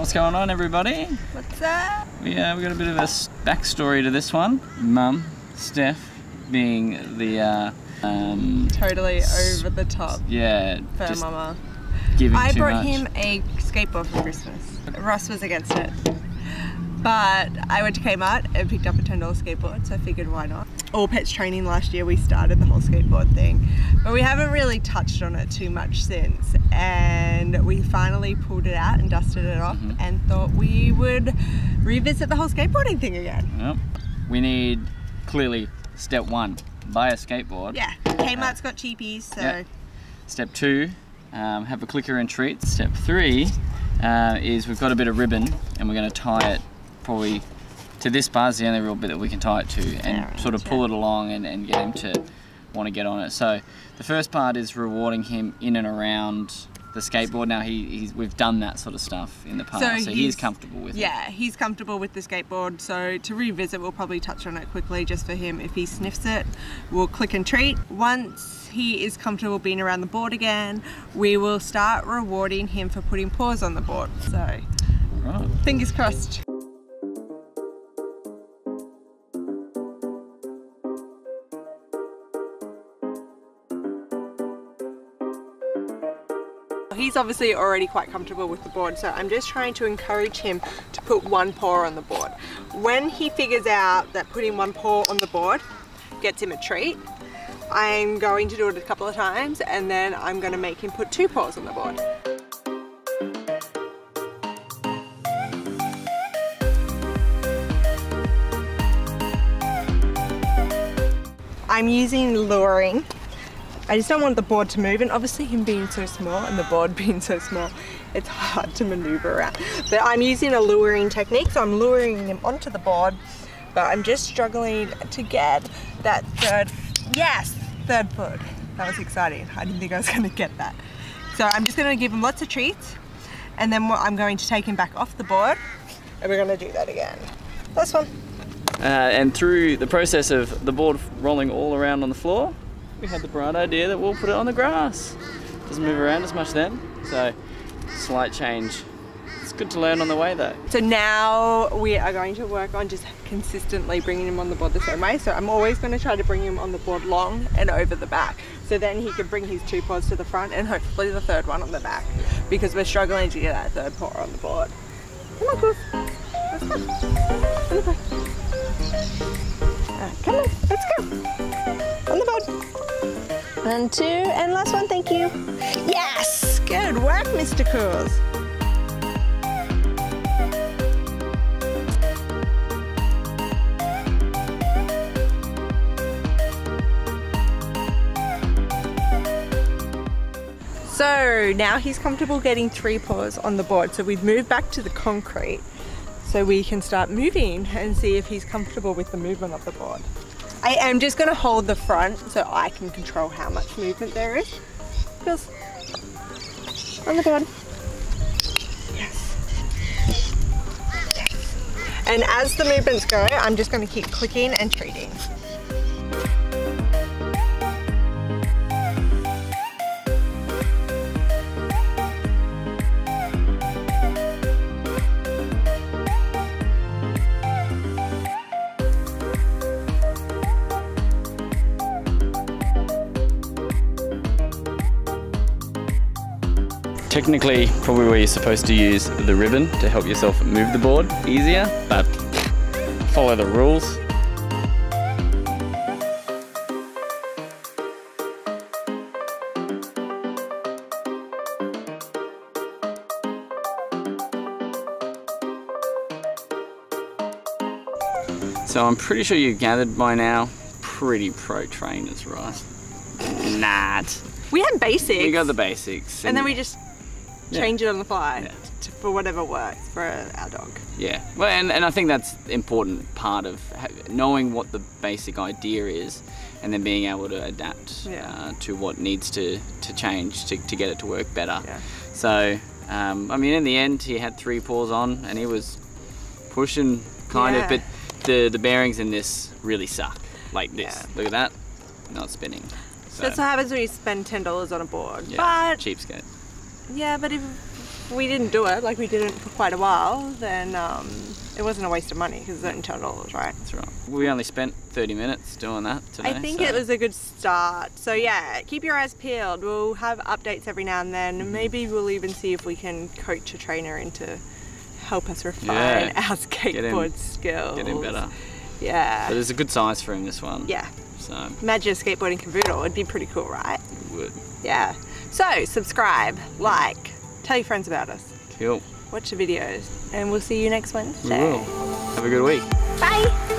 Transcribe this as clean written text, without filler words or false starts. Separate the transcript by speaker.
Speaker 1: What's going on, everybody?
Speaker 2: What's up?
Speaker 1: We got a bit of a backstory to this one. Mum, Steph, being the
Speaker 2: totally over the top.
Speaker 1: Yeah,
Speaker 2: for
Speaker 1: just
Speaker 2: mama.
Speaker 1: Giving
Speaker 2: I
Speaker 1: too
Speaker 2: brought
Speaker 1: much.
Speaker 2: him a skateboard for Christmas. Ross was against it, but I went to Kmart and picked up a $10 skateboard, so I figured why not. All Pets training last year we started the whole skateboard thing, but we haven't really touched on it too much since, and we finally pulled it out and dusted it off and thought we would revisit the whole skateboarding thing again.
Speaker 1: Yep. We need, clearly, step 1, buy a skateboard.
Speaker 2: Yeah, Kmart's got cheapies, so.
Speaker 1: Yeah. Step 2, have a clicker and treats. Step 3 is we've got a bit of ribbon and we're going to tie it probably to this bar, is the only real bit that we can tie it to, and sort of pull it along and get him to want to get on it. So the first part is rewarding him in and around the skateboard. Now we've done that sort of stuff in the past, so he's comfortable with it.
Speaker 2: Yeah, he's comfortable with the skateboard, so to revisit we'll probably touch on it quickly just for him. If he sniffs it, we'll click and treat. Once he is comfortable being around the board again, we will start rewarding him for putting paws on the board. So,
Speaker 1: right.
Speaker 2: Fingers crossed. He's obviously already quite comfortable with the board, so I'm just trying to encourage him to put one paw on the board. When he figures out that putting one paw on the board gets him a treat, I'm going to do it a couple of times and then I'm going to make him put 2 paws on the board. I'm using luring. I just don't want the board to move, and obviously him being so small and the board being so small, it's hard to maneuver around. But I'm using a luring technique, so I'm luring him onto the board, but I'm just struggling to get that third foot. That was exciting. I didn't think I was gonna get that. So I'm just gonna give him lots of treats, and then I'm going to take him back off the board, and we're gonna do that again. Last one.
Speaker 1: And through the process of the board rolling all around on the floor, we had the bright idea that we'll put it on the grass. Doesn't move around as much then, so slight change. It's good to learn on the way though.
Speaker 2: So now we are going to work on just consistently bringing him on the board the same way. So I'm always going to try to bring him on the board long and over the back. So then he can bring his 2 paws to the front and hopefully the third one on the back, because we're struggling to get that third paw on the board. Come on, Goose. Let's go. On the board. Come on, let's go. On the board. 1, 2, and last one, thank you. Yes! Good work, Mr. Cools. So now he's comfortable getting 3 paws on the board. So we've moved back to the concrete so we can start moving and see if he's comfortable with the movement of the board. I am just going to hold the front so I can control how much movement there is. Feels on the board. Yes. Yes. And as the movements go, I'm just going to keep clicking and treating.
Speaker 1: Technically, probably where you're supposed to use the ribbon to help yourself move the board easier, but follow the rules. So I'm pretty sure you've gathered by now, pretty pro trainers, right? Not.
Speaker 2: We had basics.
Speaker 1: We got the basics.
Speaker 2: And then we just change it on the fly for whatever works for our dog.
Speaker 1: Yeah, well, and I think that's the important part of knowing what the basic idea is, and then being able to adapt to what needs to change to get it to work better. Yeah. So, I mean, in the end, he had 3 paws on, and he was pushing kind of, but the bearings in this really suck. Like this. Yeah. Look at that, not spinning. So,
Speaker 2: that's what happens when you spend $10 on a board.
Speaker 1: Yeah,
Speaker 2: but
Speaker 1: cheapskate.
Speaker 2: Yeah, but if we didn't do it, like we didn't for quite a while, then it wasn't a waste of money because it's only $10, right?
Speaker 1: That's right. We only spent 30 minutes doing that today.
Speaker 2: I think it was a good start. So yeah, keep your eyes peeled. We'll have updates every now and then. Maybe we'll even see if we can coach a trainer into help us refine our skateboard skills.
Speaker 1: Get him better.
Speaker 2: Yeah.
Speaker 1: But there's a good size for him, this one.
Speaker 2: Yeah.
Speaker 1: So
Speaker 2: imagine a skateboarding caboodle. It'd be pretty cool, right?
Speaker 1: it would.
Speaker 2: Yeah. So subscribe, like, tell your friends about us.
Speaker 1: Cool.
Speaker 2: Watch the videos, and we'll see you next Wednesday.
Speaker 1: We will. Have a good week.
Speaker 2: Bye.